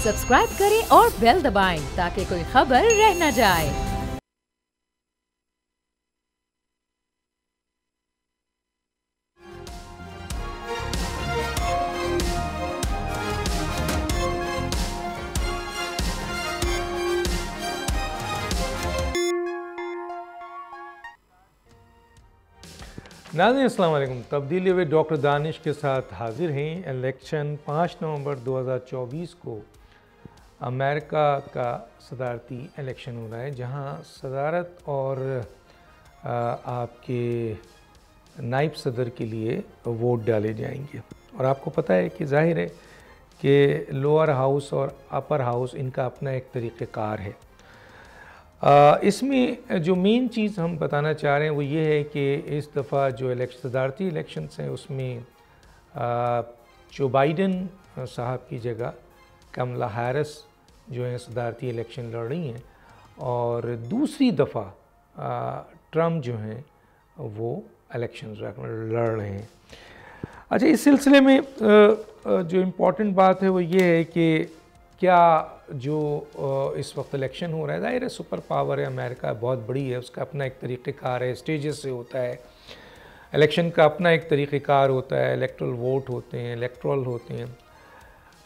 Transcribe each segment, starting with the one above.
Subscribe करें और bell दबाएं ताकि कोई खबर रह न जाए। नाज़रीन अस्सलाम वालेकुम। तब्दीली हुए डॉक्टर दानिश के साथ हाजिर हैं। इलेक्शन 5 नवंबर 2024 को अमेरिका का सदारती इलेक्शन हो रहा है, जहां सदारत और आपके नायब सदर के लिए वोट डाले जाएंगे। और आपको पता है कि जाहिर है कि लोअर हाउस और अपर हाउस इनका अपना एक तरीक़ेकार है। इसमें जो मेन चीज़ हम बताना चाह रहे हैं वो ये है कि इस दफ़ा जो सदारती इलेक्शंस हैं उसमें जो बाइडन साहब की जगह कमला हैरिस जो है सदारती इलेक्शन लड़ रही हैं, और दूसरी दफ़ा ट्रम्प जो हैं वो इलेक्शन लड़ रहे हैं। अच्छा, इस सिलसिले में जो इम्पोर्टेंट बात है वो ये है कि क्या जो इस वक्त इलेक्शन हो रहा है, ज़ाहिर है सुपर पावर है, अमेरिका बहुत बड़ी है, उसका अपना एक तरीक़ेकार है, स्टेजेस से होता है, इलेक्शन का अपना एक तरीक़ेकार होता है, इलेक्ट्रल वोट होते हैं, इलेक्ट्रल होते हैं।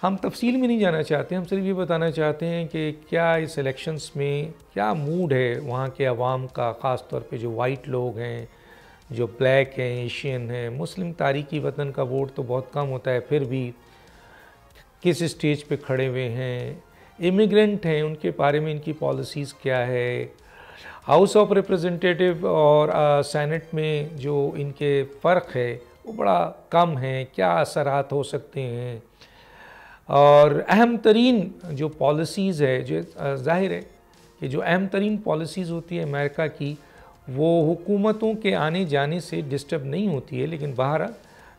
हम तफसील में नहीं जाना चाहते, हम सिर्फ ये बताना चाहते हैं कि क्या इस इलेक्शंस में क्या मूड है वहाँ के अवाम का, ख़ास तौर पे जो वाइट लोग हैं, जो ब्लैक हैं, एशियन हैं, मुस्लिम तारीकी वतन का वोट तो बहुत कम होता है, फिर भी किस स्टेज पे खड़े हुए हैं, इमिग्रेंट हैं, उनके बारे में इनकी पॉलिसीज़ क्या है, हाउस ऑफ रिप्रेजेंटेटिव और सेनेट में जो इनके फ़र्क है वो बड़ा कम है, क्या असरात हो सकते हैं। और अहम तरीन जो पॉलिसीज़ है, जो ज़ाहिर है कि जो अहम तरीन पॉलिसीज़ होती है अमेरिका की, वो हुकूमतों के आने जाने से डिस्टर्ब नहीं होती है, लेकिन बहरहाल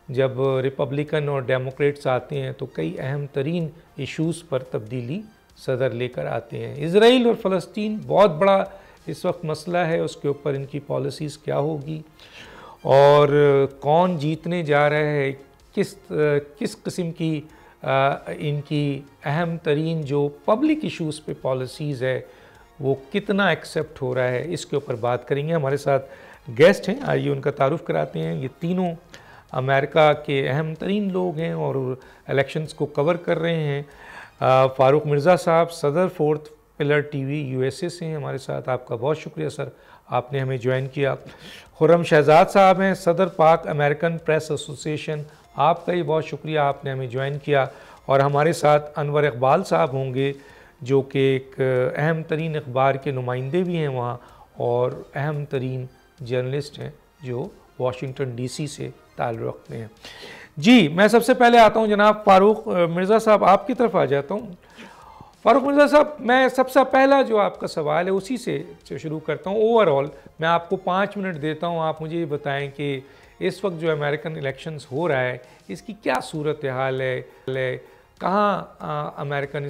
जब रिपब्लिकन और डेमोक्रेट्स आते हैं तो कई अहम तरीन इश्यूज़ पर तब्दीली सदर लेकर आते हैं। इज़राइल और फ़लस्तीन बहुत बड़ा इस वक्त मसला है, उसके ऊपर इनकी पॉलिसीज़ क्या होगी और कौन जीतने जा रहा है, किस किस्म की इनकी अहम तरीन जो पब्लिक इश्यूज़ पे पॉलिसीज़ है वो कितना एक्सेप्ट हो रहा है, इसके ऊपर बात करेंगे। हमारे साथ गेस्ट हैं, आइए उनका तारुफ कराते हैं। ये तीनों अमेरिका के अहम तरीन लोग हैं और इलेक्शंस को कवर कर रहे हैं। फ़ारूक मिर्ज़ा साहब सदर फोर्थ पिलर टीवी यूएसए से हैं हमारे साथ। आपका बहुत शुक्रिया सर, आपने हमें ज्वाइन किया। खुर्रम शहजाद साहब हैं सदर पाक अमेरिकन प्रेस एसोसिएशन, आपका ही बहुत शुक्रिया, आपने हमें ज्वाइन किया। और हमारे साथ अनवर इकबाल साहब होंगे जो कि एक अहम तरीन अखबार के नुमाइंदे भी हैं वहाँ और अहम तरीन जर्नलिस्ट हैं जो वाशिंगटन डीसी से ताल्लुक़ रखते हैं। जी, मैं सबसे पहले आता हूं जनाब फ़ारूक मिर्ज़ा साहब, आपकी तरफ आ जाता हूं। फ़ारूक मिर्ज़ा साहब, मैं सबसे पहला जो आपका सवाल है उसी से शुरू करता हूं। ओवरऑल मैं आपको 5 मिनट देता हूं, आप मुझे ये बताएं कि इस वक्त जो अमेरिकन इलेक्शंस हो रहा है इसकी क्या सूरत हाल है, कहाँ अमेरिकन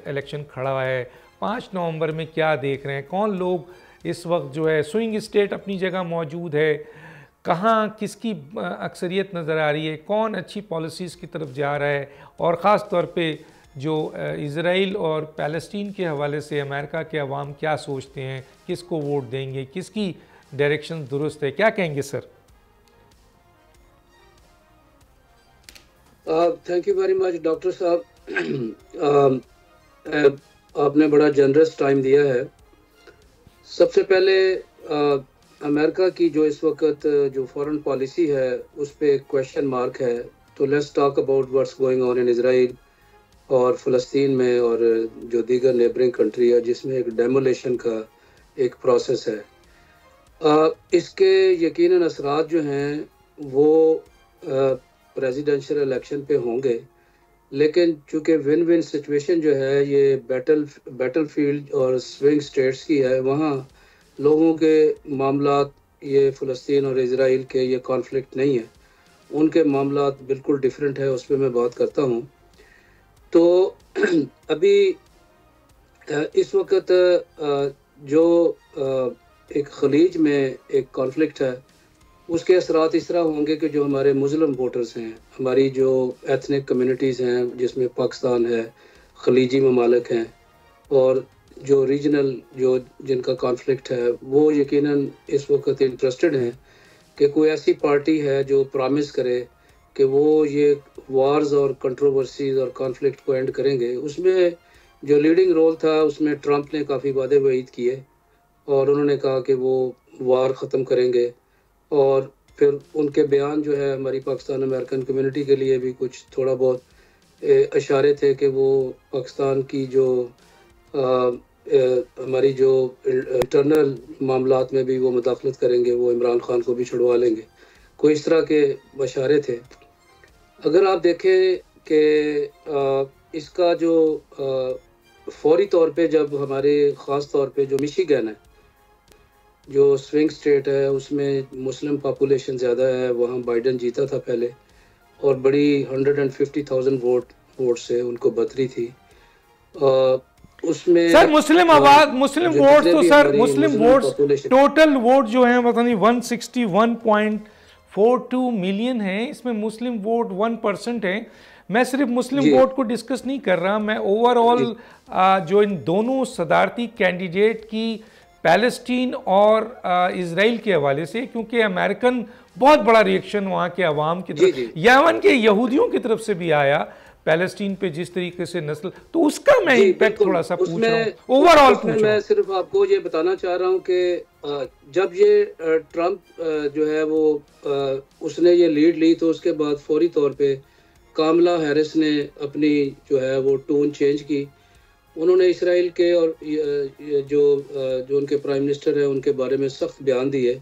इलेक्शन खड़ा है, 5 नवंबर में क्या देख रहे हैं, कौन लोग इस वक्त जो है स्विंग स्टेट अपनी जगह मौजूद है, कहाँ किसकी अक्सरियत नज़र आ रही है, कौन अच्छी पॉलिसीज़ की तरफ जा रहा है, और ख़ास तौर पे जो इज़राइल और फ़लस्तीन के हवाले से अमेरिका के अवाम क्या सोचते हैं, किसको वोट देंगे, किसकी डायरेक्शन दुरुस्त है, क्या कहेंगे sir? Thank you very much doctor साहब, आपने बड़ा जनरस टाइम दिया है। सबसे पहले अमेरिका की जो इस वक्त जो फॉरेन पॉलिसी है उस पर एक क्वेश्चन मार्क है। तो let's talk about what's going on in Israel और फ़लस्तीन में और जो दीगर नेबरिंग कंट्री है जिसमें एक डेमोलेशन का एक प्रोसेस है। इसके यकीनन असरात जो हैं वो प्रेसिडेंशियल इलेक्शन पे होंगे, लेकिन चूँकि विन विन सिचुएशन जो है ये बैटल फील्ड और स्विंग स्टेट्स की है, वहाँ लोगों के मामलात ये फ़लस्तीन और इज़राइल के ये कॉन्फ्लिक्ट नहीं है, उनके मामलात बिल्कुल डिफरेंट है, उस पर मैं बात करता हूँ। तो अभी इस वक्त जो एक खलीज में एक कॉन्फ्लिक्ट है उसके असरात इस तरह होंगे कि जो हमारे मुस्लिम वोटर्स हैं, हमारी जो एथनिक कम्युनिटीज़ हैं जिसमें पाकिस्तान है, खलीजी ममालिक हैं और जो रीजनल जो जिनका कॉन्फ्लिक्ट है, वो यकीनन इस वक्त इंटरेस्टेड हैं कि कोई ऐसी पार्टी है जो प्रॉमिस करे कि वो ये वार्स और कंट्रोवर्सीज और कॉन्फ्लिक्ट को एंड करेंगे। उसमें जो लीडिंग रोल था उसमें ट्रंप ने काफ़ी वादे वईद किए और उन्होंने कहा कि वो वार ख़त्म करेंगे, और फिर उनके बयान जो है हमारी पाकिस्तान अमेरिकन कम्युनिटी के लिए भी कुछ थोड़ा बहुत इशारे थे कि वो पाकिस्तान की जो हमारी जो इंटरनल मामलात में भी वो मुदाखलत करेंगे, वो इमरान खान को भी छुड़वा लेंगे, कोई इस तरह के इशारे थे। अगर आप देखें कि इसका जो फौरी तौर पे जब हमारे ख़ास तौर पे जो मिशिगन है, जो स्विंग स्टेट है, उसमें मुस्लिम पॉपुलेशन ज़्यादा है, वहाँ बाइडन जीता था पहले और बड़ी 150,000 वोट से उनको बदरी थी। उसमें सर मुस्लिम आवाज, मुस्लिम वोट तो सर मुस्लिम वोट्स टोटल वोट जो है पता नहीं 161.42 मिलियन है, इसमें मुस्लिम वोट 1% है। मैं सिर्फ मुस्लिम वोट को डिस्कस नहीं कर रहा, मैं ओवरऑल जो इन दोनों सदारती कैंडिडेट की पैलेस्टीन और इजराइल के हवाले से, क्योंकि अमेरिकन बहुत बड़ा रिएक्शन वहाँ के अवाम की तरफ, यमन के यहूदियों की तरफ से भी आया पैलेस्टीन पे जिस तरीके से नस्ल, तो उसका मैं इम्पैक्ट थोड़ा सा पूछ रहा हूँ, ओवरऑल पूछ रहा हूँ। मैं सिर्फ आपको ये बताना चाह रहा हूँ कि जब ये ट्रंप जो है वो उसने ये लीड ली, तो उसके बाद फौरी तौर पे कामला हैरिस ने अपनी जो है वो टोन चेंज की। उन्होंने इसराइल के और जो उनके प्राइम मिनिस्टर हैं उनके बारे में सख्त बयान दिए।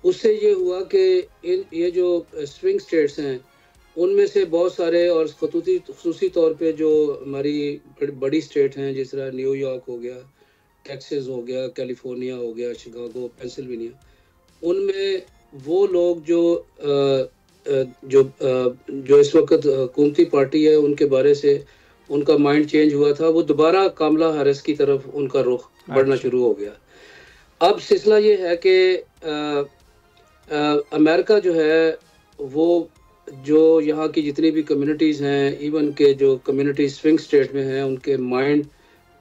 उससे ये हुआ कि ये जो स्विंग स्टेट्स हैं उनमें से बहुत सारे, और खुसूसी तौर पे जो हमारी बड़ी स्टेट हैं, जिस तरह न्यूयॉर्क हो गया, टेक्सास हो गया, कैलिफोर्निया हो गया, शिकागो, पेंसिल्वेनिया, उनमें वो लोग जो इस वक्त हुकूमती पार्टी है उनके बारे से उनका माइंड चेंज हुआ था, वो दोबारा कामला हैरिस की तरफ उनका रुख बढ़ना शुरू हो गया। अब सिलसिला ये है कि अमेरिका जो है वो जो यहाँ की जितनी भी कम्युनिटीज़ हैं, इवन के जो कम्युनिटी स्विंग स्टेट में हैं, उनके माइंड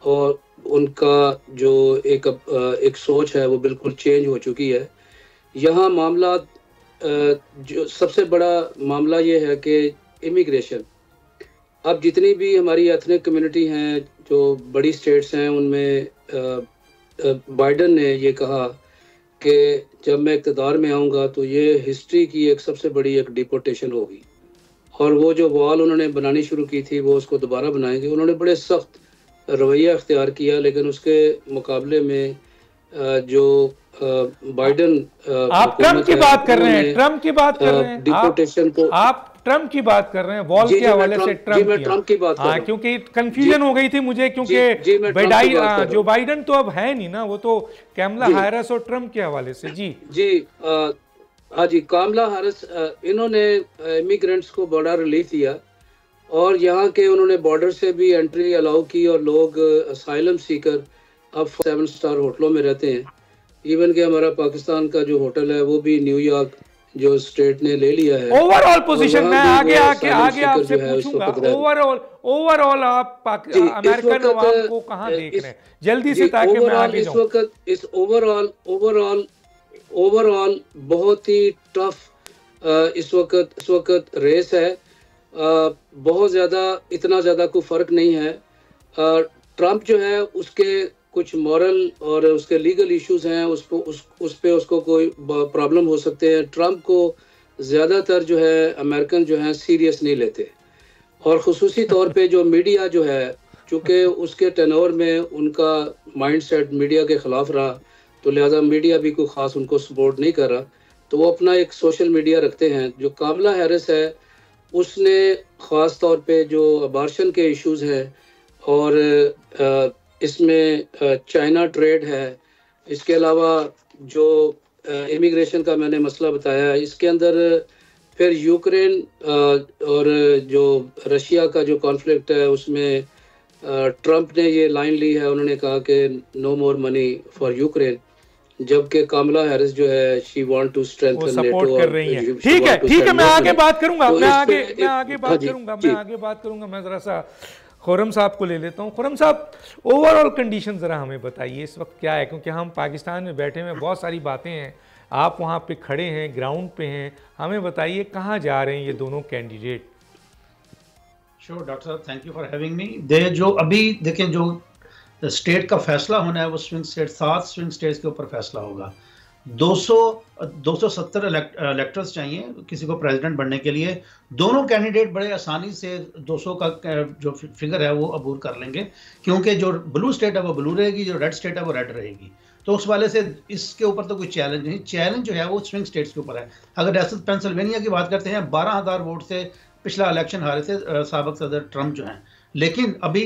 और उनका जो एक सोच है वो बिल्कुल चेंज हो चुकी है। यहाँ मामला जो सबसे बड़ा मामला ये है कि इमिग्रेशन। अब जितनी भी हमारी एथनिक कम्युनिटी हैं जो बड़ी स्टेट्स हैं, उनमें बाइडन ने ये कहा कि जब मैं इक़्तिदार में आऊँगा तो ये हिस्ट्री की एक सबसे बड़ी एक डिपोर्टेशन होगी, और वो जो वॉल उन्होंने बनानी शुरू की थी वो उसको दोबारा बनाएंगे। उन्होंने बड़े सख्त रवैया अख्तियार किया, लेकिन उसके मुकाबले में जो बाइडन, आप ट्रम्प की बात कर रहे हैं, ट्रम्प की बात कर रहे हैं, डिपोर्टेशन को, आप ट्रम्प की बात कर रहे हैं, वॉल के हवाले से ट्रम्प की बात, हाँ, क्योंकि कंफ्यूजन हो गई थी मुझे, क्योंकि जो बाइडन तो अब है नहीं ना, वो तो कामला हैरिस और ट्रम्प के हवाले से। जी हाँ जी, कामला हैरिस इन्होंने इमिग्रेंट्स को बड़ा रिलीफ दिया और यहाँ के उन्होंने बॉर्डर से भी एंट्री अलाउ की, और लोग असाइलम सीकर अब 7 स्टार होटलों में रहते हैं। इवन के हमारा पाकिस्तान का जो होटल है वो भी न्यूयॉर्क जो स्टेट ने ले लिया है। ओवरऑल पोजीशन मैं आगे आपसे पूछूंगा, ओवरऑल आप अमेरिकन अवाम को कहां देख रहे हैं जल्दी से, ताकि मैं आगे जाऊं। इस ओवरऑल बहुत ही टफ इस वक्त रेस है। बहुत ज़्यादा, इतना ज़्यादा कोई फ़र्क नहीं है। ट्रंप जो है उसके कुछ मॉरल और उसके लीगल इश्यूज हैं, उस पे उसको कोई प्रॉब्लम हो सकते हैं। ट्रंप को ज़्यादातर जो है अमेरिकन जो हैं सीरियस नहीं लेते, और ख़ुसूसी तौर पे जो मीडिया जो है, चूँकि उसके टेनोर में उनका माइंडसेट मीडिया के ख़िलाफ़ रहा, तो लिहाजा मीडिया भी कोई ख़ास उनको सपोर्ट नहीं कर रहा, तो वो अपना एक सोशल मीडिया रखते हैं। जो कामला हैरिस है उसने ख़ास तौर पे जो अबार्शन के इश्यूज हैं, और इसमें चाइना ट्रेड है, इसके अलावा जो इमिग्रेशन का मैंने मसला बताया, इसके अंदर फिर यूक्रेन और जो रशिया का जो कॉन्फ्लिक्ट है उसमें ट्रंप ने ये लाइन ली है, उन्होंने कहा कि no more money for Ukraine, जबकि कामला हैरिस जो है she want to strengthen NATO कर रही है। ठीक है, मैं आगे बात करूंगा, मैं आगे बात करूंगा, मैं जरा सा खुर्रम साहब को ले लेता हूँ। खुर्रम साहब, ओवरऑल कंडीशन ज़रा हमें बताइए इस वक्त क्या है, क्योंकि हम पाकिस्तान में बैठे हुए बहुत सारी बातें हैं, आप वहाँ पे खड़े हैं, ग्राउंड पे हैं, हमें बताइए कहाँ जा रहे हैं ये दोनों कैंडिडेट। श्योर डॉक्टर साहब, thank you for having me. जो अभी देखें, जो स्टेट का फैसला होना है वो स्विंग स्टेट, 7 स्विंग स्टेट्स के ऊपर फैसला होगा। 270 इलेक्टर्स चाहिए किसी को प्रेसिडेंट बनने के लिए। दोनों कैंडिडेट बड़े आसानी से 200 का जो फिगर है वो अबूर कर लेंगे, क्योंकि जो ब्लू स्टेट है वो ब्लू रहेगी, जो रेड स्टेट है वो रेड रहेगी। तो उस वाले से इसके ऊपर तो कोई चैलेंज नहीं। चैलेंज जो है वो स्विंग स्टेट्स के ऊपर है। अगर रियासत पेंसिल्वेनिया की बात करते हैं, 12,000 वोट से पिछला इलेक्शन हारे थे साबिक सदर ट्रंप जो हैं, लेकिन अभी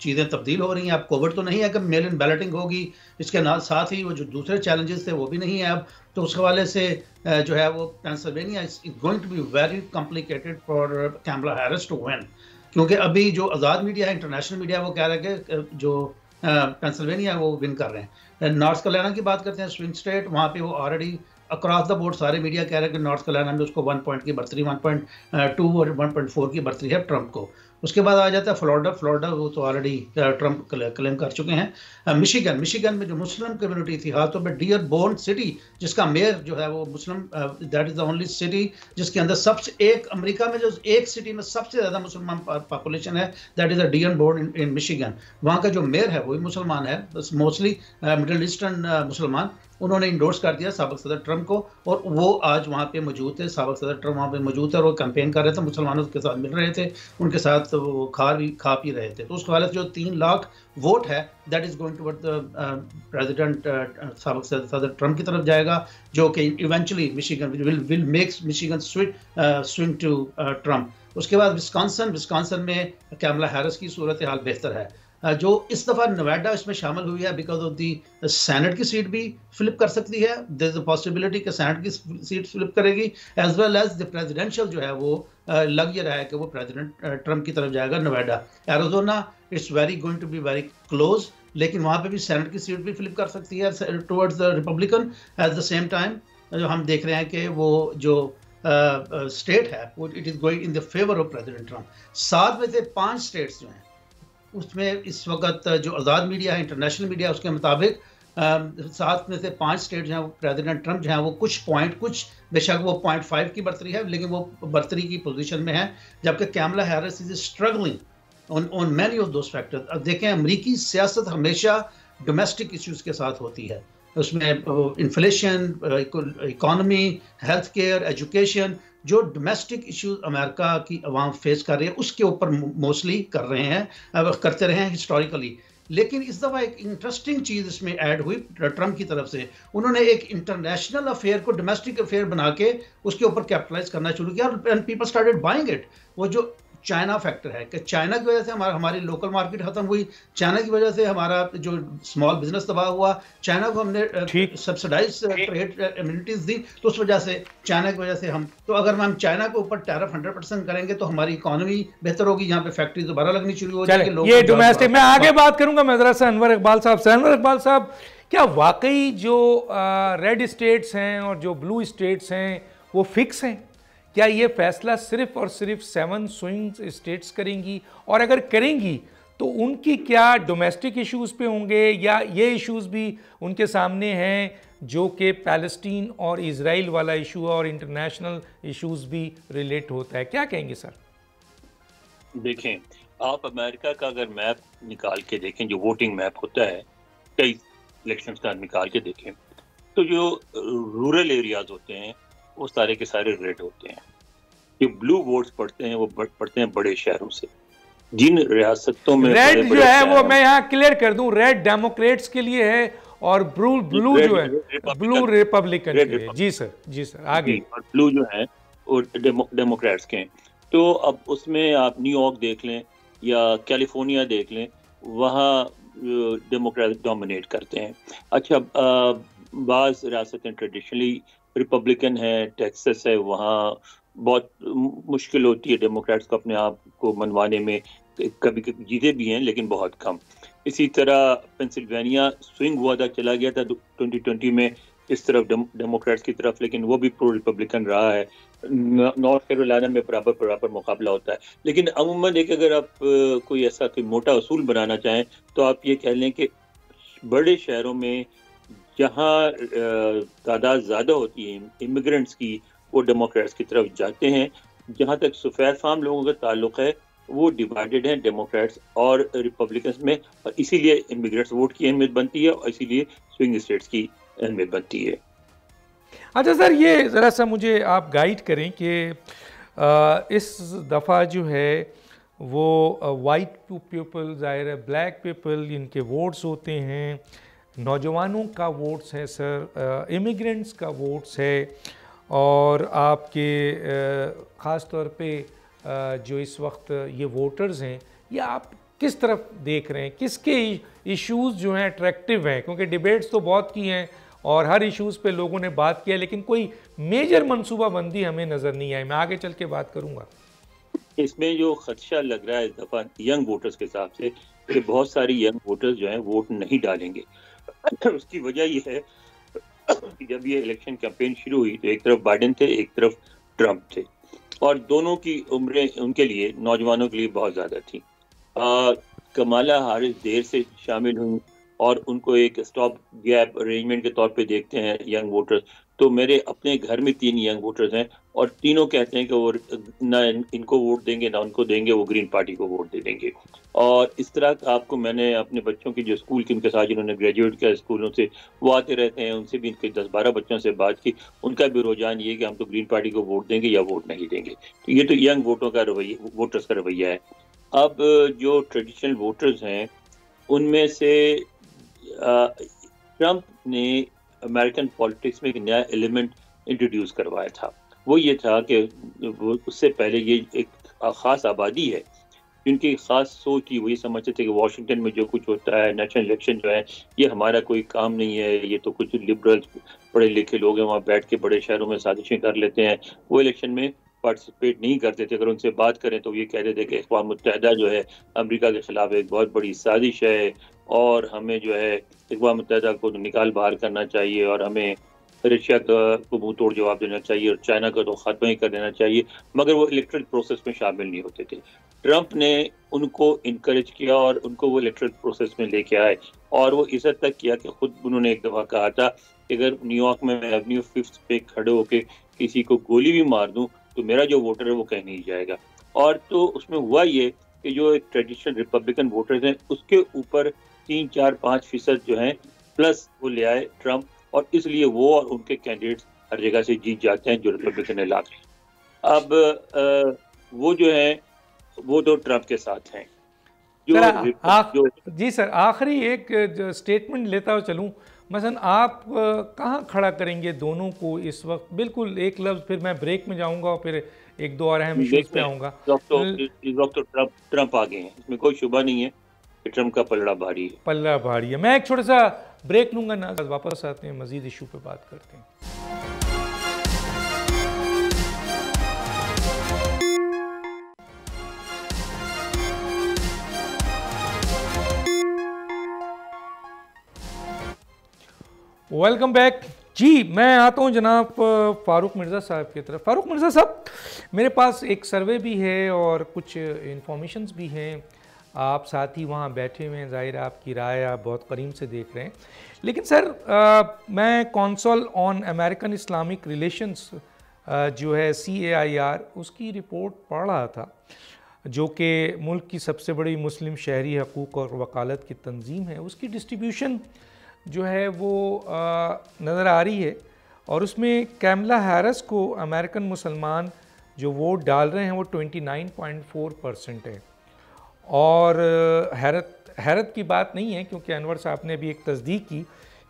चीज़ें तब्दील हो रही हैं। अब कोविड तो नहीं है कि मेल इन बैलेटिंग होगी, इसके साथ ही वो जो दूसरे चैलेंजेस थे वो भी नहीं है अब। तो उस हवाले से जो है वो Pennsylvania is going to be very complicated for Kamala Harris to win, क्योंकि अभी जो आज़ाद मीडिया है, इंटरनेशनल मीडिया, वो कह रहे हैं कि जो पेंसिल्वेनिया वो विन कर रहे हैं। नॉर्थ कैरोलिना की बात करते हैं, स्विंग स्टेट, वहाँ पे वो ऑलरेडी अक्रॉस द बोर्ड सारे मीडिया कह रहे हैं कि नॉर्थ कैरोलिना में उसको 1 पॉइंट की बढ़तरी, 1.2 और 1.4 की बढ़तरी है ट्रंप को। उसके बाद आ जाता है फ्लोरिडा, वो तो ऑलरेडी ट्रंप क्लेम कर चुके हैं। मिशिगन में जो मुस्लिम कम्युनिटी थी, खासतौर पर डियरबोर्न सिटी, जिसका मेयर जो है वो Muslim, that is the only city जिसके अंदर सबसे, एक अमेरिका में जो एक सिटी में सबसे ज़्यादा मुसलमान पॉपुलेशन है, that is the Dearborn in Michigan. वहाँ का जो मेयर है वो भी मुसलमान है, मोस्टली मिडिल ईस्टर्न मुसलमान। उन्होंने इंडोर्स कर दिया साबिक सदर ट्रंप को, और वो आज वहाँ पे मौजूद थे। साबिक सदर ट्रंप वहाँ पे मौजूद थे और वो कैंपेन कर रहे थे, मुसलमानों के साथ मिल रहे थे, उनके साथ वो खा पी रहे थे। तो उस हवाले से जो 3 लाख वोट है, that is going toward the president साबिक सदर ट्रंप की तरफ जाएगा, जो कि eventually Michigan will make Michigan swing to Trump. उसके बाद विस्कॉन्सन में कैमला हैरिस की सूरत हाल बेहतर है। जो इस दफ़ा नवाडा इसमें शामिल हुई है, बिकॉज ऑफ दी सेनेट की सीट भी फ्लिप कर सकती है। देयर इज अ पॉसिबिलिटी कि सेनेट की सीट फ्लिप करेगी, as well as the presidential जो है वो लग ये रहा है कि वो प्रेसिडेंट ट्रंप की तरफ जाएगा Nevada. Arizona, it's very going to be very close, लेकिन वहाँ पे भी सेनेट की सीट भी फ्लिप कर सकती है towards the Republican. At the same time जो हम देख रहे हैं कि वो जो स्टेट है वो it is going in the favour of president Trump. 7 में से 5 स्टेट्स जो हैं उसमें इस वक्त जो आज़ाद मीडिया है, इंटरनेशनल मीडिया, उसके मुताबिक 7 में से 5 स्टेट जो हैं प्रेसिडेंट ट्रंप जो हैं वो कुछ बेशक वो 0.5 की बढ़तरी है, लेकिन वो बढ़तरी की पोजीशन में है, जबकि Kamala Harris is struggling on many of those factors. अब देखें, अमेरिकी सियासत हमेशा डोमेस्टिक इश्यूज के साथ होती है, उसमें inflation, economy, health care, education, जो डोमेस्टिक इश्यूज अमेरिका की अवाम फेस कर रही है उसके ऊपर मोस्टली करते रहे हैं हिस्टोरिकली। लेकिन इस दफ़ा एक इंटरेस्टिंग चीज़ इसमें ऐड हुई ट्रंप की तरफ से। उन्होंने एक इंटरनेशनल अफेयर को डोमेस्टिक अफेयर बना के उसके ऊपर कैपिटलाइज करना शुरू किया, and people started buying it. वो जो चाइना फैक्टर है कि चाइना की वजह से हमारी लोकल मार्केट खत्म हुई, चाइना की वजह से हमारा जो स्मॉल बिजनेस तबाह हुआ, चाइना को हमने सब्सिडाइज ट्रेड इम्यूनिटीज दी, तो उस वजह से चाइना की वजह से तो अगर हम चाइना के ऊपर टैरिफ 100% करेंगे तो हमारी इकोनॉमी बेहतर होगी, यहाँ पे फैक्ट्री दोबारा लगनी शुरू हो जाएगी। ये डोमेस्टिक, मैं आगे बात करूंगा। मैं जरा से अनवर इकबाल साहब, क्या वाकई जो रेड स्टेट्स हैं और जो ब्लू स्टेट्स हैं वो फिक्स हैं? क्या ये फैसला सिर्फ और सिर्फ 7 स्विंग स्टेट्स करेंगी, और अगर करेंगी तो उनकी क्या डोमेस्टिक इश्यूज पे होंगे, या ये इश्यूज भी उनके सामने हैं जो कि पैलेस्टीन और इजराइल वाला इशू और इंटरनेशनल इश्यूज भी रिलेट होता है? क्या कहेंगे सर? देखें, आप अमेरिका का अगर मैप निकाल के देखें, जो वोटिंग मैप होता है कई इलेक्शंस का निकाल के देखें, तो जो रूरल एरियाज होते हैं वो सारे के सारे रेड होते हैं। जो ब्लू वोट्स पड़ते हैं वो पड़ते हैं बड़े शहरों से। जिन रियासतों में रेड जो है वो, मैं यहाँ क्लियर कर दूं, रेड डेमोक्रेट्स के लिए है और ब्लू जो है ब्लू रिपब्लिकन के लिए। जी सर आगे। और ब्लू जो है वो डेमोक्रेट्स के हैं। तो अब उसमें आप न्यूयॉर्क देख लें या कैलिफोर्निया देख लें, वहाँ डेमोक्रेट डोमिनेट करते हैं। अच्छा, बाज़ रियासतें ट्रेडिशनली रिपब्लिकन है, टेक्सास है, वहाँ बहुत मुश्किल होती है डेमोक्रेट्स को अपने आप को मनवाने में। कभी जीते भी हैं लेकिन बहुत कम। इसी तरह पेंसिल्वेनिया स्विंग हुआ था, चला गया था 2020 में इस तरफ डेमोक्रेट्स की तरफ, लेकिन वो भी प्रो रिपब्लिकन रहा है। नॉर्थ कैरोलिना में बराबर मुकाबला होता है। लेकिन अमूमन एक अगर आप कोई ऐसा कोई मोटा असूल बनाना चाहें तो आप ये कह लें कि बड़े शहरों में जहाँ तादाद ज़्यादा होती है इमिग्रेंट्स की, वो डेमोक्रेट्स की तरफ जाते हैं। जहाँ तक सफ़ेद फार्म लोगों का ताल्लुक है वो डिवाइडेड हैं डेमोक्रेट्स और रिपब्लिकन्स में, और इसीलिए इमिग्रेंट्स वोट की अहमियत बनती है और इसीलिए स्विंग स्टेट्स की अहमियत बनती है। अच्छा सर, ये ज़रा सा मुझे आप गाइड करें कि इस दफ़ा जो है वो वाइट पीपल, ज़ाहिर है ब्लैक पीपल, इनके वोट्स होते हैं, नौजवानों का वोट्स है सर, इमिग्रेंट्स का वोट्स है, और आपके ख़ास तौर पे जो इस वक्त ये वोटर्स हैं, ये आप किस तरफ देख रहे हैं, किसके इश्यूज़ जो हैं अट्रैक्टिव हैं? क्योंकि डिबेट्स तो बहुत की हैं और हर इश्यूज़ पे लोगों ने बात किया, लेकिन कोई मेजर मनसूबाबंदी हमें नज़र नहीं आई। मैं आगे चल के बात करूँगा। इसमें जो खदशा लग रहा है इस दफ़ा यंग वोटर्स के हिसाब से कि बहुत सारी यंग वोटर्स जो हैं वोट नहीं डालेंगे। उसकी वजह ये है कि जब ये इलेक्शन कैंपेन शुरू हुई तो एक तरफ बाइडेन थे, एक तरफ ट्रंप थे, और दोनों की उम्रें उनके लिए, नौजवानों के लिए बहुत ज़्यादा थी। कमाला हारिस देर से शामिल हुई और उनको एक स्टॉप गैप अरेंजमेंट के तौर पे देखते हैं यंग वोटर्स। तो मेरे अपने घर में 3 यंग वोटर्स हैं और तीनों कहते हैं कि वो ना इनको वोट देंगे ना उनको देंगे, वो ग्रीन पार्टी को वोट दे देंगे। और इस तरह आपको मैंने अपने बच्चों की जो स्कूल के उनके साथ जिन्होंने ग्रेजुएट किया स्कूलों से, वो आते रहते हैं, उनसे भी इनके 10-12 बच्चों से बात की, उनका भी रुझान ये कि हम तो ग्रीन पार्टी को वोट देंगे या वोट नहीं देंगे। तो ये तो यंग वोटर्स का रवैया है। अब जो ट्रेडिशनल वोटर्स हैं उनमें से ट्रंप ने अमेरिकन पॉलिटिक्स में एक नया एलिमेंट इंट्रोड्यूस करवाया था। वो ये था कि उससे पहले ये एक ख़ास आबादी है जिनकी ख़ास सोच थी, वो ये समझते थे कि वाशिंगटन में जो कुछ होता है, नेशनल इलेक्शन जो है, ये हमारा कोई काम नहीं है, ये तो कुछ लिबरल्स पढ़े लिखे लोग हैं, वहाँ बैठ के बड़े शहरों में साजिशें कर लेते हैं। वो इलेक्शन में पार्टिसिपेट नहीं करते थे। अगर उनसे बात करें तो ये कहते थे कि अक़वाम मुत्तहिदा जो है अमेरिका के ख़िलाफ़ एक बहुत बड़ी साजिश है और हमें जो है अक़वाम मुत्तहिदा को निकाल बाहर करना चाहिए और हमें रशिया को मुंह तोड़ जवाब देना चाहिए और चाइना का तो ख़त्म ही कर देना चाहिए। मगर वो इलेक्ट्रल प्रोसेस में शामिल नहीं होते थे। ट्रंप ने उनको इनकरेज किया और उनको वो इलेक्ट्रल प्रोसेस में लेके आए, और वो इस हद तक किया कि खुद उन्होंने एक दफ़ा कहा था कि अगर न्यूयॉर्क में मैं एवेन्यू 5 पे खड़े होकर किसी को गोली भी मार दूँ तो मेरा जो वोटर है वो कहीं नहीं जाएगा। और तो उसमें हुआ ये कि जो एक ट्रेडिशनल रिपब्लिकन वोटर्स हैं उसके ऊपर 3-4-5% जो हैं प्लस वो ले आए ट्रंप, और इसलिए वो और उनके कैंडिडेट्स हर जगह से जीत जाते हैं जो रिपब्लिकन इलाके। अब वो जो है वो तो ट्रंप के साथ हैं। जी सर, आखिरी एक जो स्टेटमेंट लेता हुआ चलूँ, मसलन आप कहाँ खड़ा करेंगे दोनों को इस वक्त? बिल्कुल एक लफ्ज़, फिर मैं ब्रेक में जाऊंगा और फिर 1-2 और अहम इश्यूज़ पे आऊँगा। इस वक्त तो ट्रंप आगे हैं, इसमें कोई शुबा नहीं है कि ट्रंप का पलड़ा भारी है। पलड़ा भारी है। मैं एक छोटा सा ब्रेक लूँगा ना, वापस आते हैं, मज़ीद इशू पे बात करते हैं। वेलकम बैक जी। मैं आता हूँ जनाब फ़ारूक मिर्ज़ा साहब की तरफ। फ़ारूक मिर्ज़ा साहब, मेरे पास एक सर्वे भी है और कुछ इंफॉर्मेशंस भी हैं, आप साथ ही वहाँ बैठे हुए हैं, ज़ाहिर आपकी राय आप बहुत करीब से देख रहे हैं। लेकिन सर मैं council on American Islamic relations जो है CAIR, उसकी रिपोर्ट पढ़ रहा था, जो कि मुल्क की सबसे बड़ी मुस्लिम शहरी हकूक़ और वकालत की तंजीम है। उसकी डिस्ट्रीब्यूशन जो है वो नज़र आ रही है, और उसमें कैमला हैरिस को अमेरिकन मुसलमान जो वोट डाल रहे हैं वो 29.4% है। और हैरत की बात नहीं है, क्योंकि अनवर साहब ने भी एक तस्दीक की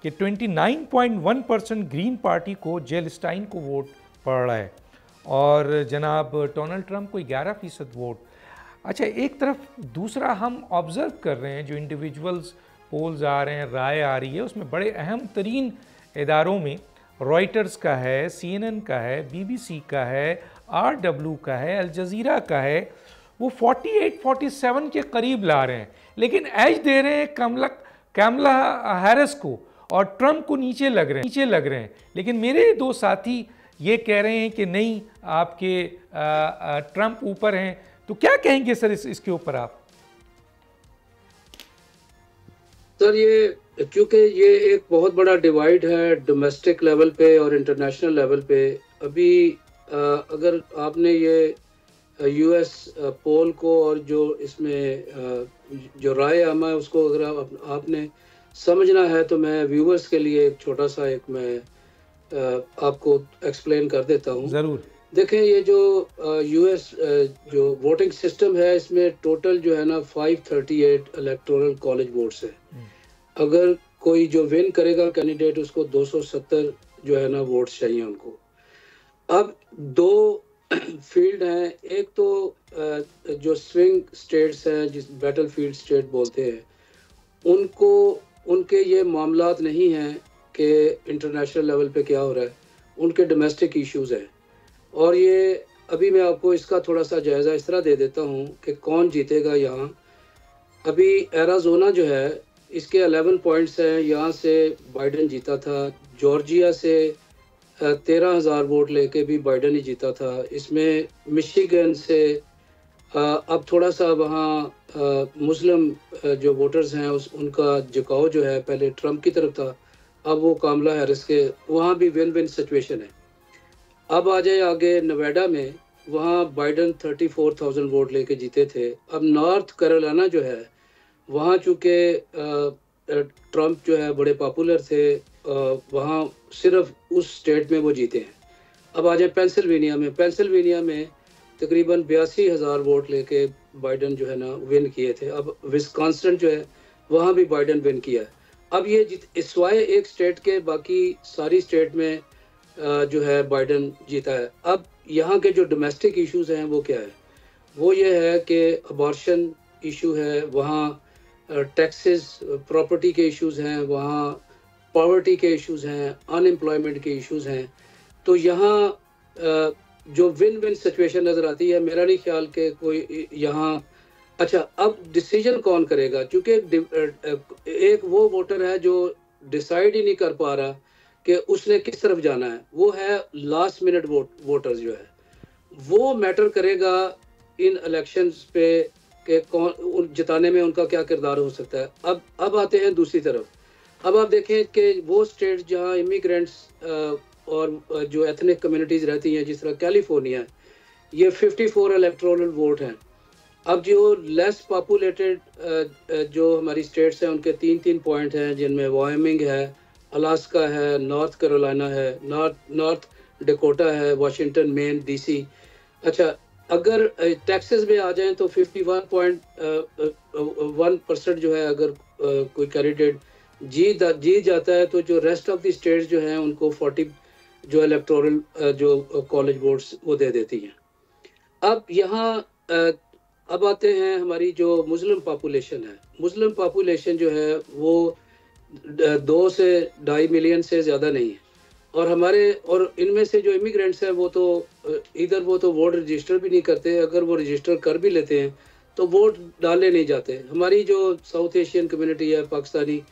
कि 29.1% ग्रीन पार्टी को, जेल स्टाइन को वोट पड़ रहा है, और जनाब डोनाल्ड ट्रंप को 11% वोट। अच्छा, एक तरफ दूसरा हम ऑब्ज़र्व कर रहे हैं जो इंडिविजुअल्स पोल्स आ रहे हैं, राय आ रही है, उसमें बड़े अहम तरीन इदारों में रॉयटर्स का है, CNN का है, BBC का है, RW का है, अल जज़ीरा का है, वो 48-47 के करीब ला रहे हैं, लेकिन एज दे रहे हैं कैमला हैरिस को, और ट्रंप को नीचे लग रहे हैं। लेकिन मेरे दो साथी ये कह रहे हैं कि नहीं, आपके ट्रंप ऊपर हैं। तो क्या कहेंगे सर इसके ऊपर आप? सर ये क्योंकि ये एक बहुत बड़ा डिवाइड है डोमेस्टिक लेवल पे और इंटरनेशनल लेवल पे। अभी अगर आपने ये यूएस पोल को और जो इसमें जो राय आमा है उसको अगर आपने समझना है तो मैं व्यूअर्स के लिए एक छोटा सा मैं आपको एक्सप्लेन कर देता हूँ। ज़रूर। देखें, ये जो यूएस जो वोटिंग सिस्टम है इसमें टोटल जो है ना 538 इलेक्टोरल कॉलेज वोट्स है। अगर कोई जो विन करेगा कैंडिडेट उसको 270 जो है ना वोट्स चाहिए उनको। अब दो फील्ड हैं, एक तो जो स्विंग स्टेट्स हैं जिस बैटल फील्ड स्टेट बोलते हैं, उनके ये मामलात नहीं हैं कि इंटरनेशनल लेवल पे क्या हो रहा है, उनके डोमेस्टिक इश्यूज हैं। और ये अभी मैं आपको इसका थोड़ा सा जायज़ा इस तरह दे देता हूँ कि कौन जीतेगा यहाँ। अभी एराजोना जो है इसके 11 पॉइंट्स हैं, यहाँ से बाइडन जीता था। जॉर्जिया से 13,000 वोट लेके भी बाइडन ही जीता था। इसमें मिशिगन से अब थोड़ा सा वहाँ मुस्लिम जो वोटर्स हैं उनका झुकाव जो है पहले ट्रंप की तरफ था, अब वो कामला हैरिस के, वहाँ भी विन विन सिचुएशन है। अब आ जाए आगे नवेडा में, वहाँ बाइडन 34,000 वोट लेके जीते थे। अब नॉर्थ कैरोलिना जो है वहाँ चूँकि ट्रंप जो है बड़े पॉपुलर थे, वहाँ सिर्फ उस स्टेट में वो जीते हैं। अब आ जाए पेंसिल्वेनिया में तकरीबन 82,000 वोट लेके बाइडन जो है ना विन किए थे। अब विस्कॉन्सिन जो है वहाँ भी बाइडन विन किया है। अब ये सिवाय एक स्टेट के बाकी सारी स्टेट में जो है बाइडन जीता है। अब यहाँ के जो डोमेस्टिक इश्यूज हैं वो क्या है? वो ये है कि अबॉर्शन इशू है, वहाँ टैक्सेस, प्रॉपर्टी के इश्यूज हैं, वहाँ पॉवर्टी के इश्यूज हैं, अनएम्प्लॉयमेंट के इश्यूज हैं। तो यहाँ जो विन विन सिचुएशन नज़र आती है। मेरा नहीं ख्याल कि कोई यहाँ, अच्छा अब डिसीजन कौन करेगा? क्योंकि एक वो वोटर है जो डिसाइड ही नहीं कर पा रहा कि उसने किस तरफ जाना है, वो है लास्ट मिनट वोटर्स जो है, वो मैटर करेगा इन इलेक्शंस पे कि कौन जिताने में उनका क्या किरदार हो सकता है। अब आते हैं दूसरी तरफ। अब आप देखें कि वो स्टेट जहां इमिग्रेंट्स और जो एथनिक कम्युनिटीज़ रहती हैं, जिस तरह कैलिफोर्निया है, ये 54 इलेक्टोरल वोट हैं। अब जो लेस पॉपुलेटेड जो हमारी स्टेट्स हैं उनके 3-3 पॉइंट हैं, जिनमें वायमिंग है, अलास्का है, नॉर्थ कैरोलिना है, नॉर्थ डकोटा है, वाशिंगटन, मेन, डीसी। अच्छा, अगर टैक्सेस में आ जाएं तो 51.1% जो है, अगर कोई कैंडिडेट जीत जाता है तो जो रेस्ट ऑफ द स्टेट्स जो हैं उनको 40 जो इलेक्टोरल जो कॉलेज वोट्स वो दे देती हैं। अब यहाँ अब आते हैं हमारी जो मुस्लिम पॉपुलेशन है। मुस्लिम पॉपुलेशन जो है वो 2 से 2.5 मिलियन से ज़्यादा नहीं है। और इनमें से जो इमिग्रेंट्स हैं वो तो इधर वो तो वोट रजिस्टर भी नहीं करते। अगर वो रजिस्टर कर भी लेते हैं तो वोट डालने नहीं जाते। हमारी जो साउथ एशियन कम्युनिटी है पाकिस्तानी,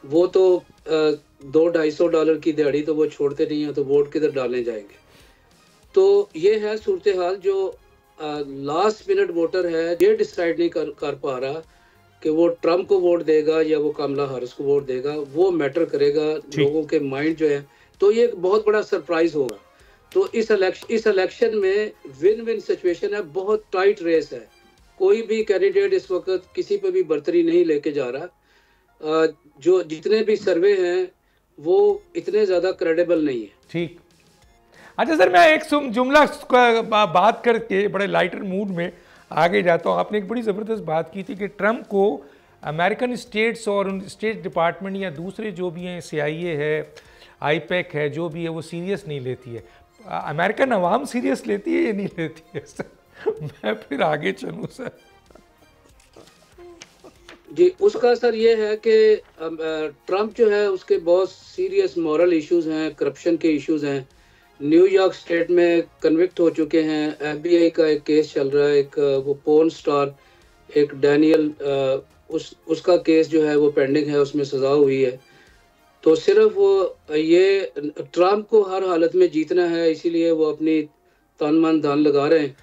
वो तो $200-250 की दिहाड़ी तो वो छोड़ते नहीं हैं, तो वोट किधर डालने जाएंगे? तो ये है सूरत हाल। जो लास्ट मिनट वोटर है ये डिसाइड नहीं कर पा रहा कि वो ट्रंप को वोट देगा या वो कमला हैरिस को वोट देगा। वो मैटर करेगा लोगों के माइंड जो है। तो ये एक बहुत बड़ा सरप्राइज होगा। तो इस इलेक्शन में विन विन सिचुएशन है, बहुत टाइट रेस है। कोई भी कैंडिडेट इस वक्त किसी पे भी बर्तरी नहीं लेके जा रहा। जो जितने भी सर्वे हैं वो इतने ज़्यादा क्रेडिबल नहीं है। ठीक। अच्छा सर, मैं एक जुमला बात करके बड़े लाइटर मूड में आगे जाता हूँ। आपने एक बड़ी ज़बरदस्त बात की थी कि ट्रंप को अमेरिकन स्टेट्स और उन स्टेट डिपार्टमेंट या दूसरे जो भी हैं, CIA है, IPAC है, जो भी है, वो सीरियस नहीं लेती है। अमेरिकन अवाम सीरियस लेती है या नहीं लेती है सर? मैं फिर आगे चलूँ सर। जी, उसका सर ये है कि ट्रंप जो है उसके बहुत सीरियस मॉरल इश्यूज हैं, करप्शन के इश्यूज हैं। न्यूयॉर्क स्टेट में कन्विक्ट हो चुके हैं। FBI का एक केस चल रहा है, एक वो पोर्न स्टार, एक डैनियल, उसका केस जो है वो पेंडिंग है, उसमें सज़ा हुई है। तो सिर्फ वो ये ट्रम्प को हर हालत में जीतना है, इसीलिए वो अपनी तन मन धन लगा रहे हैं,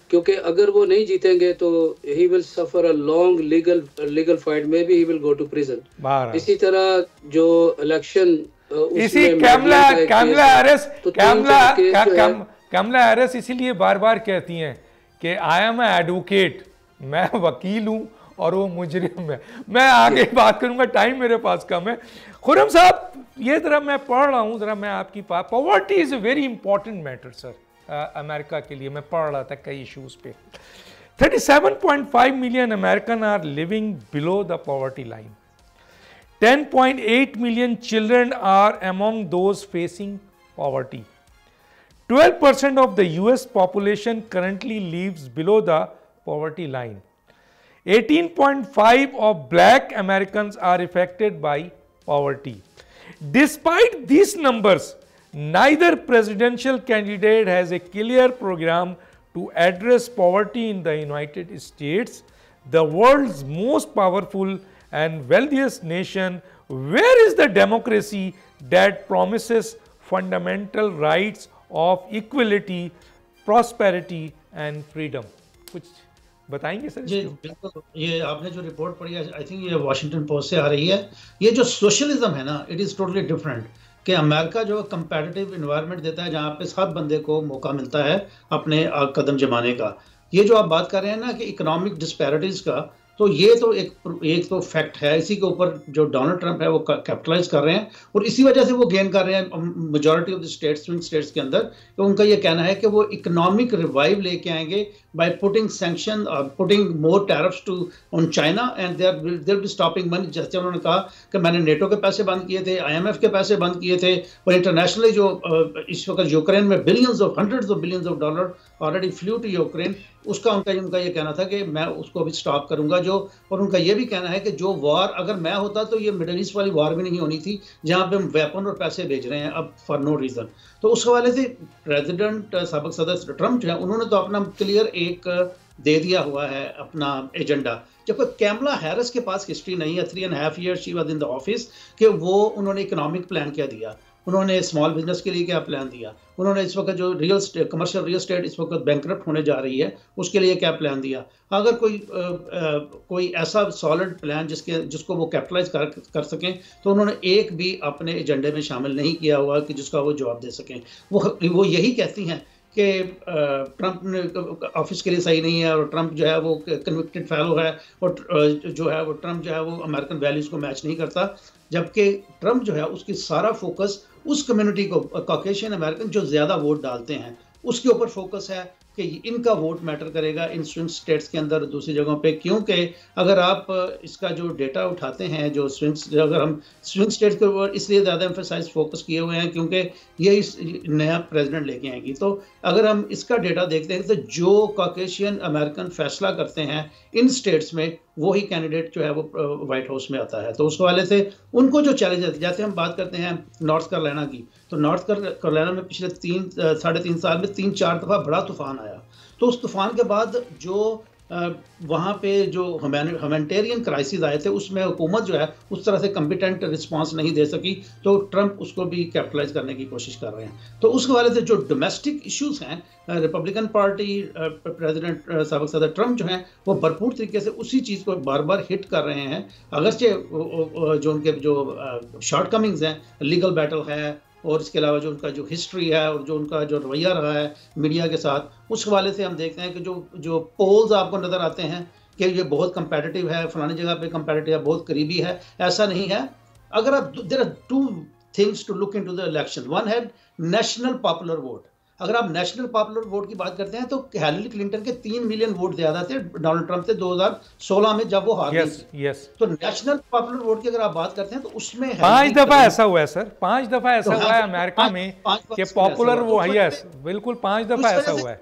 क्योंकि अगर वो नहीं जीतेंगे तो he will suffer a long legal fight, maybe he will go to prison. इसी तरह जो इलेक्शन इसी कैमला हैरिस इसीलिए बार बार कहती हैं कि आई एम एडवोकेट, मैं वकील हूं और वो मुजरिम है। मैं आगे बात करूंगा, टाइम मेरे पास कम है। खुर्रम साहब, ये जरा मैं पढ़ रहा हूं, जरा मैं आपकी poverty is a very important matter sir America के लिए। मैं पढ़ रहा था कई इश्यूज पे। 37.5 million Americans are living below the poverty line. 10.8 million children are among those facing poverty. 12% of the US population currently lives below the poverty line. 18.5% of black Americans are affected by poverty. Despite these numbers, neither presidential candidate has a clear program to address poverty in the United States, the world's most powerful and wealthiest nation. Where is the democracy that promises fundamental rights of equality, prosperity and freedom? कुछ बताएंगे sir? जी बिल्कुल, ये आपने जो report पढ़ी है, I think ये Washington post से आ रही है। ये जो सोशलिज्म है ना, इट इज़ टोटली डिफरेंट। कि अमेरिका जो कंपैटिटिव इन्वायरमेंट देता है जहाँ पे हर बंदे को मौका मिलता है अपने कदम जमाने का। ये जो आप बात कर रहे हैं ना कि इकोनॉमिक डिस्पैरिटीज़ का, तो ये तो एक तो फैक्ट है। इसी के ऊपर जो डोनाल्ड ट्रंप है वो कैपिटलाइज कर रहे हैं और इसी वजह से वो गेन कर रहे हैं majority of the states, swing states के अंदर। तो उनका ये कहना है कि वो इकोनॉमिक रिवाइव लेके आएंगे by putting sanction, putting more tariffs to on China and they will be stopping money. जैसे उन्होंने कहा कि मैंने नेटो के पैसे बंद किए थे, IMF के पैसे बंद किए थे, और इंटरनेशनली जो इस वक्त यूक्रेन में hundreds of billions of dollar already flew to Ukraine, उसका उनका ये कहना था कि मैं उसको भी स्टॉप करूंगा। जो और उनका ये भी कहना है कि जो वॉर अगर मैं होता तो ये मिडल ईस्ट वाली वॉर भी नहीं होनी थी जहां पे हम वेपन और पैसे भेज रहे हैं अब फॉर नो रीजन। तो उस हवाले से प्रेसिडेंट साबिक सदस्य ट्रम्प जो है उन्होंने तो अपना क्लियर एक दे दिया हुआ है अपना एजेंडा। जबकि कैमला हैरिस के पास हिस्ट्री नहीं है, 3.5 years she was in the office, कि वो उन्होंने इकोनॉमिक प्लान क्या दिया, उन्होंने स्मॉल बिजनेस के लिए क्या प्लान दिया, उन्होंने इस वक्त जो कमर्शियल रियल एस्टेट इस वक्त बैंकरप्ट होने जा रही है उसके लिए क्या प्लान दिया। अगर कोई ऐसा सॉलिड प्लान जिसको वो कैपिटलाइज कर सकें तो उन्होंने एक भी अपने एजेंडे में शामिल नहीं किया हुआ कि जिसका वो जवाब दे सकें। वो यही कहती हैं कि ट्रंप ने ऑफिस के लिए सही नहीं है और ट्रंप जो है वो कन्विक्टेड फेलो है और जो है वो ट्रंप जो है वो अमेरिकन वैल्यूज़ को मैच नहीं करता। जबकि ट्रंप जो है उसकी सारा फोकस उस कम्युनिटी को, कॉकेशियन अमेरिकन जो ज़्यादा वोट डालते हैं, उसके ऊपर फोकस है कि इनका वोट मैटर करेगा इन स्विंग स्टेट्स के अंदर, दूसरी जगहों पे। क्योंकि अगर आप इसका जो डेटा उठाते हैं जो अगर हम स्विंग स्टेट्स के ऊपर इसलिए ज़्यादा एम्फेसाइज फोकस किए हुए हैं क्योंकि ये इस नया प्रेसिडेंट लेके आएंगी। तो अगर हम इसका डेटा देखते हैं तो जो कॉकेशियन अमेरिकन फैसला करते हैं इन स्टेट्स में वही कैंडिडेट जो है वो व्हाइट हाउस में आता है। तो उस हवाले से उनको जो चैलेंज है, जैसे हम बात करते हैं नॉर्थ कैरोलिना की, तो नॉर्थ कैरोलिना में पिछले 3-3.5 साल में 3-4 दफ़ा बड़ा तूफान आया। तो उस तूफान के बाद जो वहाँ पे जो ह्यूमैनिटेरियन क्राइसिस आए थे उसमें हुकूमत जो है उस तरह से कम्पिटेंट रिस्पांस नहीं दे सकी, तो ट्रंप उसको भी कैपिटलाइज करने की कोशिश कर रहे हैं। तो उस हवाले से जो डोमेस्टिक इश्यूज हैं, रिपब्लिकन पार्टी प्रेसिडेंट साबिक सदर ट्रंप जो हैं वो भरपूर तरीके से उसी चीज़ को बार बार हिट कर रहे हैं। अगरचे जो उनके जो शॉर्ट कमिंग्स हैं, लीगल बैटल है और इसके अलावा जो उनका जो हिस्ट्री है और जो उनका जो रवैया रहा है मीडिया के साथ, उस हवाले से हम देखते हैं कि जो पोल्स आपको नज़र आते हैं कि ये बहुत कंपेटिटिव है, फलानी जगह पे कंपेटिटिव है, बहुत करीबी है, ऐसा नहीं है। अगर आप there are 2 things to look into the election. One है नेशनल पॉपुलर वोट। अगर आप नेशनल पॉपुलर वोट की बात करते हैं तो हिलेरी क्लिंटन के 3 मिलियन वोट ज़्यादा थे डोनाल्ड ट्रंप से 2016 में जब वो हार गई थी। तो नेशनल पॉपुलर वोट की अगर आप बात करते हैं तो उसमें 5 दफा ऐसा हुआ है सर, 5 दफा ऐसा हुआ है अमेरिका में कि पॉपुलर वो, यस बिल्कुल 5 दफा ऐसा हुआ है।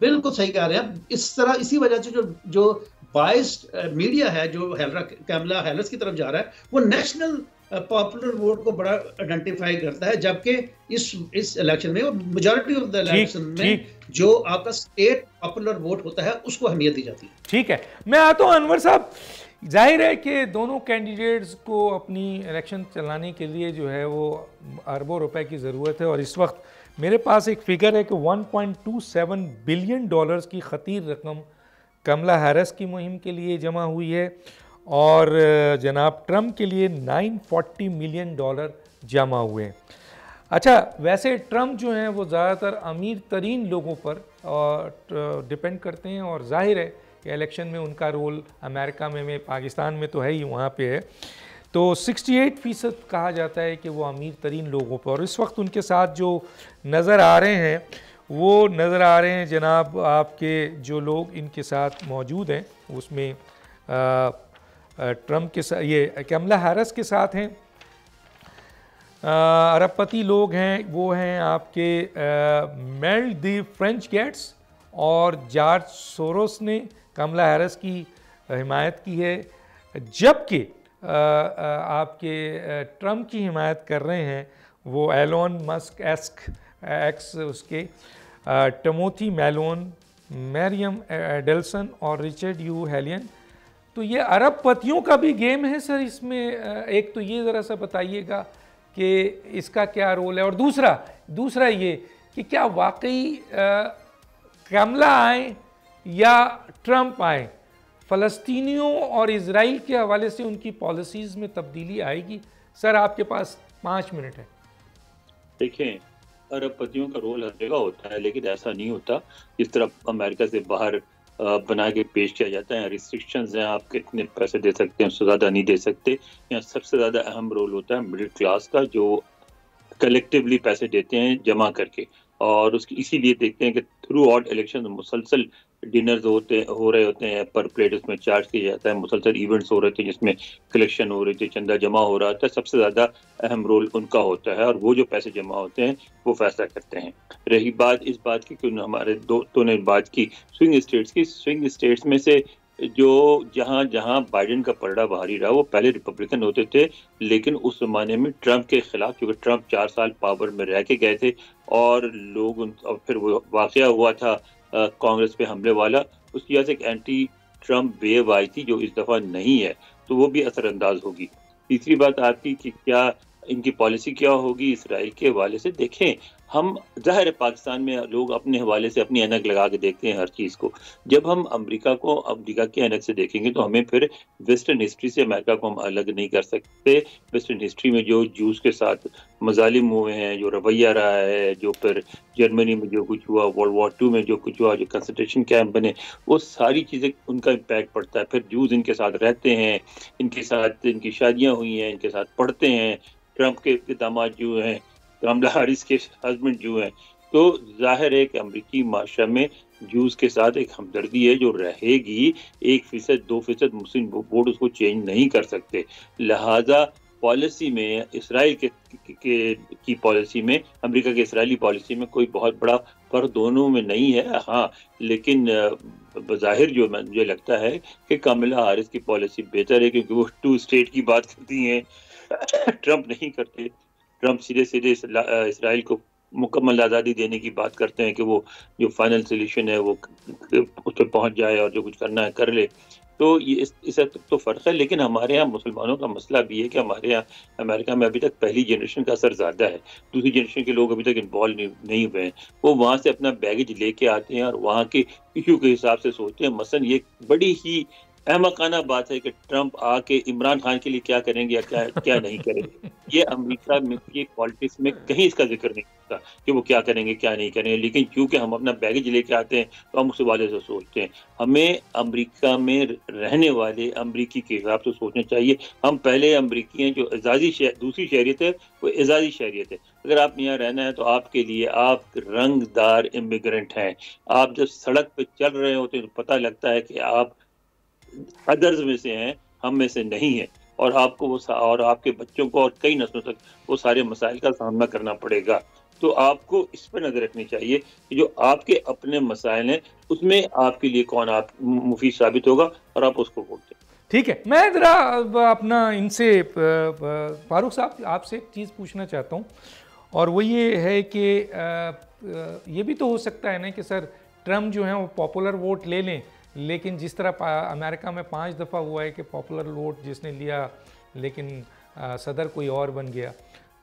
बिल्कुल सही कह रहे हैं। इस तरह इसी वजह से जो बायस्ड मीडिया है जो कैमला हैरिस की तरफ जा रहा है वो नेशनल पॉपुलर वोट को बड़ा आइडेंटिफाई करता है, जबकि इस इलेक्शन में मेजॉरिटी ऑफ द इलेक्शन में जो आपका स्टेट पॉपुलर वोट होता है उसको अहमियत दी जाती है। ठीक है, मैं आता हूं अनवर साहब, जाहिर है कि दोनों कैंडिडेट्स को अपनी इलेक्शन चलाने के लिए जो है वो अरबों रुपए की ज़रूरत है, और इस वक्त मेरे पास एक फिगर है कि 1.27 बिलियन डॉलर्स की खतीर रकम कमला हैरिस की मुहिम के लिए जमा हुई है और जनाब ट्रंप के लिए 940 मिलियन डॉलर जमा हुए हैं। अच्छा, वैसे ट्रंप जो हैं वो ज़्यादातर अमीर तरीन लोगों पर डिपेंड करते हैं, और जाहिर है कि इलेक्शन में उनका रोल अमेरिका में पाकिस्तान में तो है ही, वहाँ पे है। तो 68% कहा जाता है कि वो अमीर तरीन लोगों पर, और इस वक्त उनके साथ जो नज़र आ रहे हैं वो नज़र आ रहे हैं जनाब आपके जो लोग इनके साथ मौजूद हैं उसमें ट्रंप के साथ ये कमला हैरिस के साथ हैं, अरबपति लोग हैं, वो हैं आपके मेल द फ्रेंच गेट्स, और जॉर्ज सोरोस ने कमला हैरिस की हिमायत की है, जबकि आपके ट्रंप की हिमायत कर रहे हैं वो एलोन मस्क एक्स उसके टिमोथी मेलोन, मैरियम एडेल्सन और रिचर्ड यू हेलियन। तो ये अरबपतियों का भी गेम है सर इसमें, एक तो ये ज़रा सा बताइएगा कि इसका क्या रोल है, और दूसरा ये कि क्या वाकई कमला आए या ट्रंप आए, फ़लस्तीनियों और इजराइल के हवाले से उनकी पॉलिसीज़ में तब्दीली आएगी? सर आपके पास 5 मिनट है। देखें, अरबपतियों का रोल हर जगह होता है, लेकिन ऐसा नहीं होता जिस तरह अमेरिका से बाहर बना के पेश किया जाता है। रिस्ट्रिक्शंस हैं, आप कितने पैसे दे सकते हैं, उससे ज़्यादा नहीं दे सकते। यहाँ सबसे ज़्यादा अहम रोल होता है मिडिल क्लास का, जो कलेक्टिवली पैसे देते हैं जमा करके, और उसकी इसीलिए देखते हैं कि थ्रू आउट इलेक्शन मुसलसल डिनर्स हो रहे होते हैं, पर प्लेट उसमें चार्ज किया जाता है, मुसलसल इवेंट्स हो रहे थे जिसमें कलेक्शन हो रही थी, चंदा जमा हो रहा था। सबसे ज़्यादा अहम रोल उनका होता है, और वो जो पैसे जमा होते हैं वो फैसला करते हैं। रही बात इस बात की कि हमारे दोस्तों ने बात की स्विंग स्टेट्स की, स्विंग स्टेट्स में से जो जहाँ जहाँ बाइडेन का पलड़ा भारी रहा वो पहले रिपब्लिकन होते थे, लेकिन उस जमाने में ट्रंप के खिलाफ, क्योंकि ट्रंप 4 साल पावर में रह के गए थे और लोग और फिर वो वाकया हुआ था कांग्रेस पे हमले वाला, उसकी वजह से एक एंटी ट्रंप वेव आई थी जो इस दफ़ा नहीं है, तो वो भी असरअंदाज होगी। तीसरी बात आपकी कि क्या इनकी पॉलिसी क्या होगी इसराइल के हवाले से। देखें, हम ज़ाहिर है पाकिस्तान में लोग अपने हवाले से अपनी ऐनक लगा के देखते हैं हर चीज़ को। जब हम अमेरिका को अमेरिका की ऐनक से देखेंगे तो हमें फिर वेस्टर्न हिस्ट्री से अमेरिका को हम अलग नहीं कर सकते। वेस्टर्न हिस्ट्री में जो जूस के साथ मजालिम हुए हैं, जो रवैया रहा है, जो फिर जर्मनी में जो कुछ हुआ, वर्ल्ड वॉर 2 में जो कुछ हुआ, जो कंसंट्रेशन कैंप बने, वो सारी चीज़ें उनका इम्पैक्ट पड़ता है। फिर जूस इनके साथ रहते हैं, इनके साथ इनकी शादियाँ हुई हैं, इनके साथ पढ़ते हैं, ट्रंप के दामाद जो हैं, कमला हैरिस के हस्बैंड जो हैं, तो जाहिर है कि अमरीकी माशरा में जूस के साथ एक हमदर्दी है जो रहेगी। 1%, 2% मुस्लिम वोट उसको चेंज नहीं कर सकते। लिहाजा पॉलिसी में इसराइल की पॉलिसी में, अमेरिका के इसराइली पॉलिसी में कोई बहुत बड़ा फर्क दोनों में नहीं है। हाँ, लेकिन बज़ाहिर जो मुझे लगता है कि कमला हैरिस की पॉलिसी बेहतर है, क्योंकि वो 2 स्टेट की बात करती हैं, ट्रंप नहीं करते। ट्रंप सीधे सीधे इसराइल को मुकम्मल आज़ादी देने की बात करते हैं कि वो जो फाइनल सोल्यूशन है वो उस पर पहुँच जाए और जो कुछ करना है कर ले। तो ये इससे तो फ़र्क है। लेकिन हमारे यहाँ मुसलमानों का मसला भी है कि हमारे यहाँ अमेरिका में अभी तक पहली जनरेशन का असर ज़्यादा है, दूसरी जनरेशन के लोग अभी तक इन्वॉल्व नहीं हुए हैं। वो वहाँ से अपना बैगेज लेके आते हैं और वहाँ के इशू के हिसाब से सोचते हैं। मसलन ये बड़ी ही अहमकाना बात है कि ट्रंप आके इमरान खान के लिए क्या करेंगे या क्या नहीं करेंगे। ये अमेरिका में की पॉलिटिक्स में कहीं इसका जिक्र नहीं होता कि वो क्या करेंगे क्या नहीं करेंगे। लेकिन क्योंकि हम अपना बैगेज लेके आते हैं तो हम उस वाले से सोचते हैं। हमें अमेरिका में रहने वाले अमरीकी के हिसाब से सोचना चाहिए। हम पहले अमरीकी हैं, जो एजाजी दूसरी शहरियत है वो एजाजी शहरियत है। अगर आप यहाँ रहना है तो आपके लिए आप रंगदार इमिग्रेंट हैं। आप जब सड़क पर चल रहे होते हैं तो पता लगता है कि आप अदर्स में से हैं, हम में से नहीं है, और आपको वो और आपके बच्चों को और कई नस्लों तक वो सारे मसाइल का सामना करना पड़ेगा। तो आपको इस पर नजर रखनी चाहिए कि जो आपके अपने मसाइल हैं उसमें आपके लिए कौन आप मुफीद साबित होगा और आप उसको वोट दें। ठीक है, मैं ज़रा अपना इनसे फारूक साहब आपसे एक चीज़ पूछना चाहता हूँ, और वो ये है कि ये भी तो हो सकता है ना कि सर ट्रम्प जो है वो पॉपुलर वोट ले लें, लेकिन जिस तरह अमेरिका में 5 दफ़ा हुआ है कि पॉपुलर वोट जिसने लिया लेकिन सदर कोई और बन गया,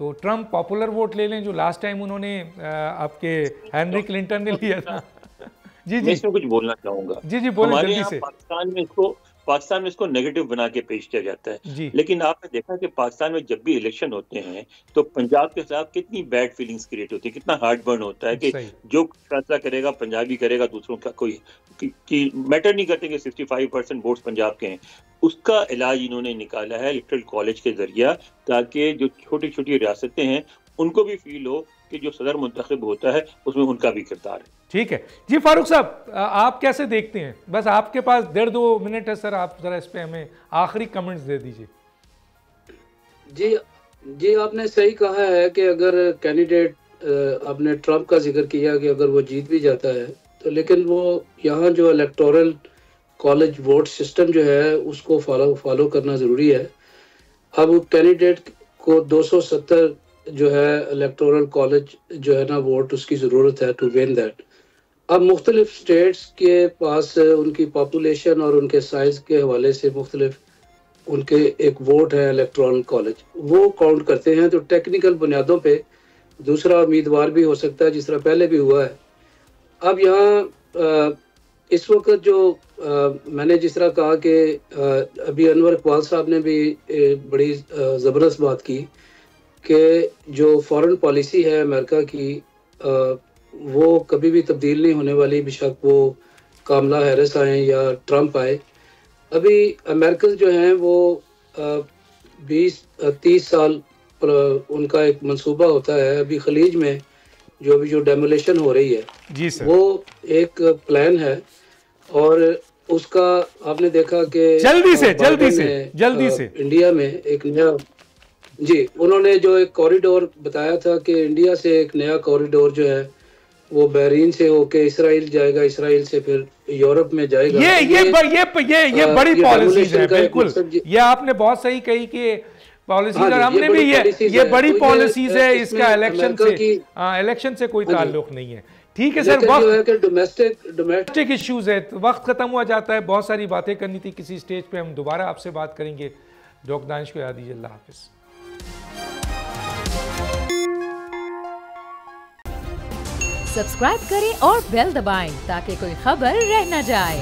तो ट्रम्प पॉपुलर वोट ले लें जो लास्ट टाइम उन्होंने आपके हेनरी क्लिंटन ने लिया था। जी मैं इसमें कुछ बोलना चाहूँगा। जी बोलें जल्दी से। पाकिस्तान में इसको नेगेटिव बना के पेश किया जाता है, लेकिन आपने देखा कि पाकिस्तान में जब भी इलेक्शन होते हैं तो पंजाब के खिलाफ कितनी बैड फीलिंग्स क्रिएट होती है, कितना हार्ट बर्न होता है कि जो फैसला करेगा पंजाबी करेगा, दूसरों का कोई कि मैटर नहीं करते कि 65% वोट्स पंजाब के हैं। उसका इलाज इन्होंने निकाला है इलेक्टोरल कॉलेज के जरिए, ताकि जो छोटी छोटी रियासतें हैं उनको भी फील हो कि जो सदर मुंतखब होता है उसमें उनका भी किरदार है। ठीक है जी। फारूक साहब, आप कैसे देखते हैं? बस आपके पास 1.5-2 मिनट है सर, आप जरा इस पे हमें आखिरी कमेंट्स दे दीजिए। जी आपने सही कहा है कि अगर कैंडिडेट, आपने ट्रम्प का जिक्र किया कि अगर वो जीत भी जाता है तो, लेकिन वो यहाँ जो इलेक्टोरल कॉलेज वोट सिस्टम जो है उसको फॉलो करना ज़रूरी है। अब कैंडिडेट को 270 जो है इलेक्टोरल कॉलेज जो है ना वोट, उसकी ज़रूरत है टू विन दैट। अब मुख्तलिफ स्टेट्स के पास उनकी पॉपुलेशन और उनके साइज़ के हवाले से मुख्तलिफ उनके एक वोट है इलेक्टोरल कॉलेज, वो काउंट करते हैं। तो टेक्निकल बुनियादों पे दूसरा उम्मीदवार भी हो सकता है, जिस तरह पहले भी हुआ है। अब यहाँ इस वक्त जो मैंने जिस तरह कहा कि अभी अनवर इकबाल साहब ने भी बड़ी ज़बरदस्त बात की कि जो फॉरेन पॉलिसी है अमेरिका की, वो कभी भी तब्दील नहीं होने वाली, बेशक वो कामला हैरिस आए या ट्रम्प आए। अभी अमेरिकन जो हैं वो 20-30 साल उनका एक मंसूबा होता है। अभी खलीज में जो डेमोलेशन हो रही है जी सर, वो एक प्लान है और उसका आपने देखा कि जल्दी से इंडिया में एक नया, जी उन्होंने जो एक कॉरिडोर बताया था कि इंडिया से एक नया कॉरिडोर जो है वो बहरीन से होके इसराइल जाएगा, इसराइल से फिर यूरोप में जाएगा। ये बड़ी पॉलिसीज है, बिल्कुल ये आपने बहुत सही कही कि पॉलिसीज, और हमने भी ये बड़ी पॉलिसीज है। इसका इलेक्शन से कोई ताल्लुक नहीं है। ठीक है सर, वक्त डोमेस्टिक इश्यूज है, वक्त खत्म हुआ जाता है। बहुत सारी बातें करनी थी, किसी स्टेज पे हम दोबारा आपसे बात करेंगे। डॉक्टर दानिश को याद दीजिए। अल्लाह हाफिज। सब्सक्राइब करें और बेल दबाएं ताकि कोई खबर रह न जाए।